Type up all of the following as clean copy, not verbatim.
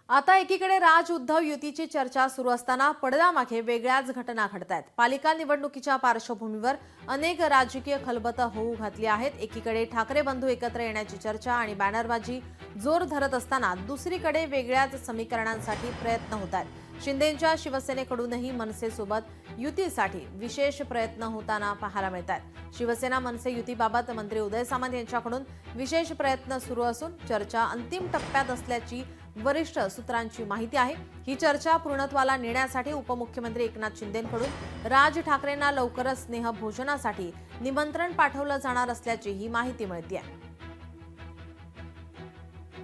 आता एकीकडे राज उद्धव युतीची चर्चा सुरू असताना पडद्यामागे वेगळ्याच घटना घडतायत। पालिका निवडणुकीच्या पार्श्वभूमीवर अनेक राजकीय खलबतं होऊ घातली आहेत। एकीकडे ठाकरे बंधू एकत्र येण्याची चर्चा आणि बॅनरबाजी जोर धरत असताना दुसरीकडे वेगळ्याच समीकरणांसाठी प्रयत्न होत आहेत। शिंदेंच्या शिवसेनेकडूनही मनसेसोबत युतीसाठी विशेष प्रयत्न होताना पाहायला मिळतात। शिवसेना मनसे युतीबाबत मंत्री उदय सामंत यांच्याकडून विशेष प्रयत्न सुरू असून चर्चा अंतिम टप्प्यात असल्याची वरिष्ठ सूत्रांची माहिती आहे। ही चर्चा पूर्णत्वाला नेण्यासाठी उपमुख्यमंत्री एकनाथ शिंदेंकडून राज ठाकरेंना लवकरच स्नेहभोजनासाठी निमंत्रण पाठवलं जाणार असल्याची ही माहिती मिळते।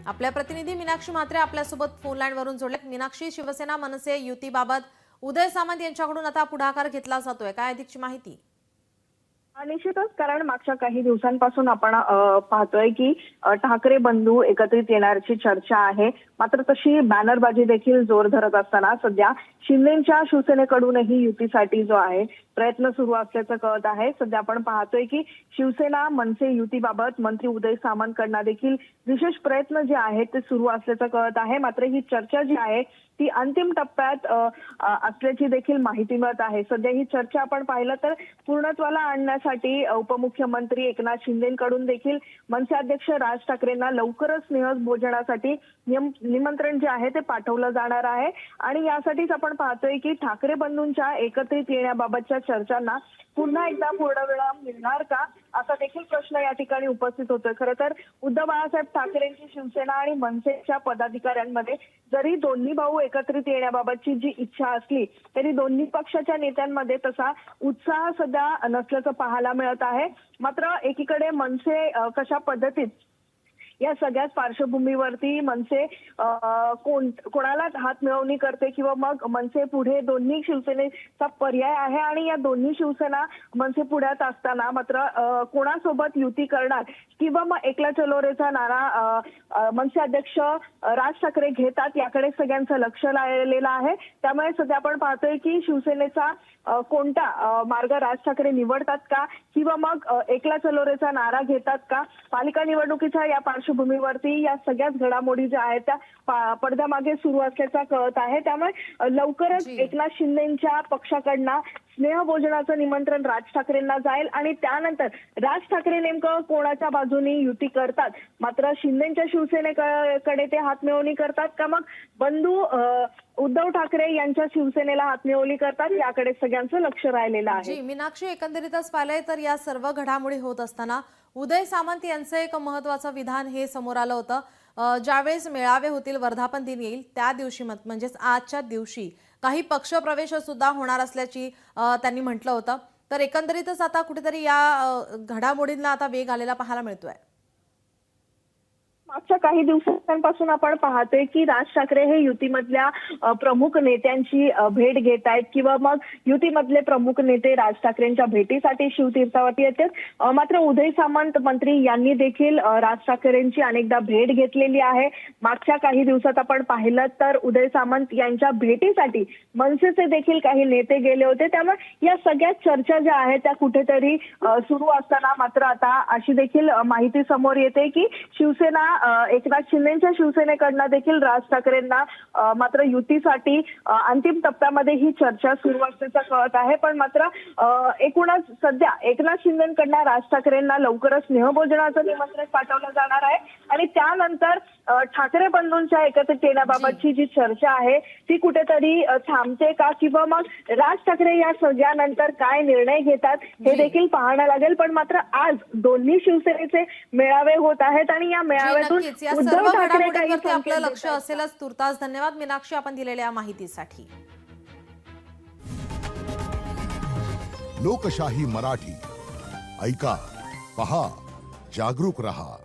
आपल्या प्रतिनिधी मीनाक्षी म्हात्रे आपल्यासोबत फोन लाईनवरून जोडलेत। मीनाक्षी, शिवसेना मनसे युतीबाबत उदय सामंत यांच्याकडून आता पुढाकार घेतला जातोय, काय अधिकची माहिती? निश्चितच, कारण मागच्या काही दिवसांपासून आपण पाहतोय की ठाकरे बंधू एकत्रित येण्याची चर्चा आहे। मात्र तशी बॅनरबाजी देखील जोर धरत असताना सध्या शिंदेंच्या शिवसेनेकडूनही युतीसाठी जो आहे प्रयत्न सुरू असल्याचं कळत आहे। सध्या आपण पाहतोय की शिवसेना मनसे युतीबाबत मंत्री उदय सामंतकडून देखील विशेष प्रयत्न जे आहेत ते सुरू असल्याचं कळत आहे। मात्र ही चर्चा जी आहे ती अंतिम टप्प्यात असल्याची देखील माहिती मिळत आहे। सध्या ही चर्चा आपण पाहिलं तर पूर्णत्वाला आणण्यासाठी उपमुख्यमंत्री एकनाथ शिंदेंकडून देखील मनसे अध्यक्ष राज ठाकरेंना लवकरच स्नेहभोजनासाठी निमंत्रण जे आहे ते पाठवलं जाणार आहे। आणि यासाठीच आपण पाहतोय की ठाकरे बंधूंच्या एकत्रित येण्याबाबतच्या चर्चांना पुन्हा एकदा पूर्णविराम मिळणार का, असा देखील प्रश्न या ठिकाणी उपस्थित होतोय। खरं तर उद्धव बाळासाहेब ठाकरेंची शिवसेना आणि मनसेच्या पदाधिकाऱ्यांमध्ये जरी दोन्ही भाऊ एकत्रित येण्याबाबतची जी इच्छा असली तरी दोन्ही पक्षाच्या नेत्यांमध्ये तसा उत्साह सध्या नसल्याचं पाहायला मिळत आहे। मात्र एकीकडे मनसे कशा पद्धतीत या सगळ्याच पार्श्वभूमीवरती मनसे कोणाला हात मिळवणी करते किंवा मग मनसे पुढे दोन्ही शिवसेनेचा पर्याय आहे आणि या दोन्ही शिवसेना मनसे पुढ्यात असताना मात्र कोणासोबत युती करणार किंवा मग एकला चलो रेचा नारा मनसे अध्यक्ष राज ठाकरे घेतात याकडे सगळ्यांचं लक्ष लागलेलं आहे। त्यामुळे सध्या आपण पाहतोय की शिवसेनेचा कोणता मार्ग राज ठाकरे निवडतात का किंवा मग एकला चलो रेचा नारा घेतात का, पालिका निवडणुकीच्या या पार्श्वभूमीवरती या सगळ्याच घडामोडी ज्या आहेत त्या पडद्यामागे सुरू असल्याचं कळत आहे। त्यामुळे लवकरच एकनाथ शिंदेंच्या पक्षाकडनं स्नेहभोजनाचं निमंत्रण राज ठाकरेंना जाईल आणि त्यानंतर राज ठाकरे नेमकं कोणाच्या बाजूने युती करतात, मात्र शिंदेंच्या शिवसेनेकडे ते हातमिळवणी करतात का मग बंधू उद्धव ठाकरे यांच्या शिवसेनेला हातमिळवणी करतात, याकडे सगळ्यांचं लक्ष राहिलेलं आहे। मीनाक्षी, एकंदरीतच पाहिलंय तर या सर्व घडामोडी होत असताना उदय सामंत यांचं एक महत्त्वाचं विधान हे समोर आलं होतं। ज्यावेळेस मेळावे होतील, वर्धापन दिन येईल त्या दिवशी म्हणजेच आजच्या दिवशी काही पक्षप्रवेश सुद्धा होणार असल्याची त्यांनी म्हटलं होतं। तर एकंदरीतच आता कुठेतरी या घडामोडींना आता वेग आलेला पाहायला मिळतोय। मागच्या काही दिवसांपासून आपण पाहतोय की राज ठाकरे हे युतीमधल्या प्रमुख नेत्यांची भेट घेत आहेत किंवा मग युतीमधले प्रमुख नेते राज ठाकरेंच्या भेटीसाठी शिवतीर्थावरती येतात। मात्र उदय सामंत मंत्री यांनी देखील राज ठाकरेंची अनेकदा भेट घेतलेली आहे। मागच्या काही दिवसात आपण पाहिलं तर उदय सामंत यांच्या भेटीसाठी मनसेचे देखील काही नेते गेले होते। त्यामुळे या सगळ्या चर्चा ज्या आहेत त्या कुठेतरी सुरू असताना मात्र आता अशी देखील माहिती समोर येते की शिवसेना एकनाथ शिंदेच्या शिवसेनेकडनं देखील राज ठाकरेंना मात्र युतीसाठी अंतिम टप्प्यामध्ये ही चर्चा सुरू असल्याचं कळत आहे। पण मात्र एकूणच सध्या एकनाथ शिंदेकडनं राज ठाकरेंना लवकरच स्नेहभोजनाचं निमंत्रण पाठवलं जाणार आहे आणि त्यानंतर ठाकरे बंधूंच्या एकत्रित येण्याबाबतची जी चर्चा आहे ती कुठेतरी थांबते का किंवा मग राज ठाकरे या सगळ्यानंतर काय निर्णय घेतात हे देखील पाहायला लागेल। पण मात्र आज दोन्ही शिवसेनेचे मेळावे होत आहेत आणि या मेळाव्यातून या सर्व घडामोडींवरती आपलं लक्ष असेलच। तुर्तास धन्यवाद मीनाक्षी, आपण दिलेल्या माहितीसाठी। लोकशाही मराठी ऐका, पहा, जागरूक रहा।